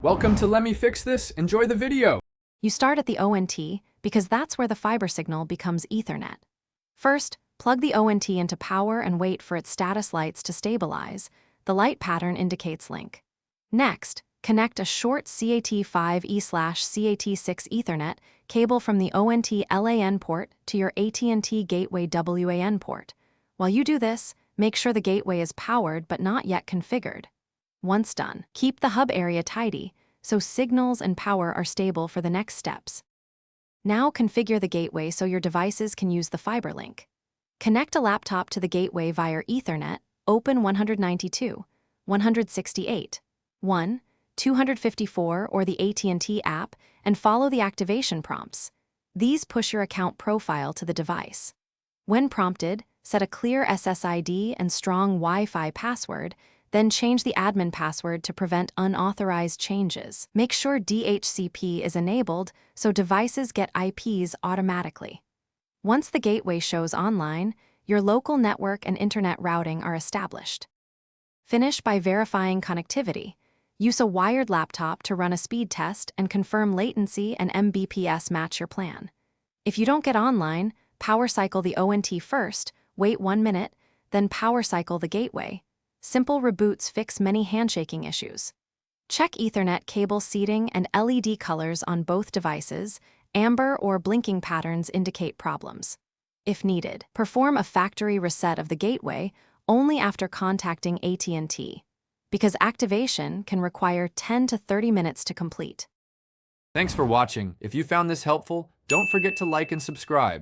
Welcome to Let Me Fix This. Enjoy the video. You start at the ONT because that's where the fiber signal becomes Ethernet. First, plug the ONT into power and wait for its status lights to stabilize. The light pattern indicates link. Next, connect a short CAT5E/CAT6 Ethernet cable from the ONT LAN port to your AT&T Gateway WAN port. While you do this, make sure the gateway is powered but not yet configured. Once done, keep the hub area tidy so signals and power are stable for the next steps. Now configure the gateway so your devices can use the fiber link. Connect a laptop to the gateway via Ethernet, open 192, 168, 1, 254 or the AT&T app and follow the activation prompts. These push your account profile to the device. When prompted, set a clear SSID and strong Wi-Fi password, then change the admin password to prevent unauthorized changes. Make sure DHCP is enabled so devices get IPs automatically. Once the gateway shows online, your local network and internet routing are established. Finish by verifying connectivity. Use a wired laptop to run a speed test and confirm latency and Mbps match your plan. If you don't get online, power cycle the ONT first, wait 1 minute, then power cycle the gateway. Simple reboots fix many handshaking issues. Check Ethernet cable seating and LED colors on both devices. Amber or blinking patterns indicate problems. If needed, perform a factory reset of the gateway only after contacting AT&T, because activation can require 10 to 30 minutes to complete. Thanks for watching. If you found this helpful, don't forget to like and subscribe.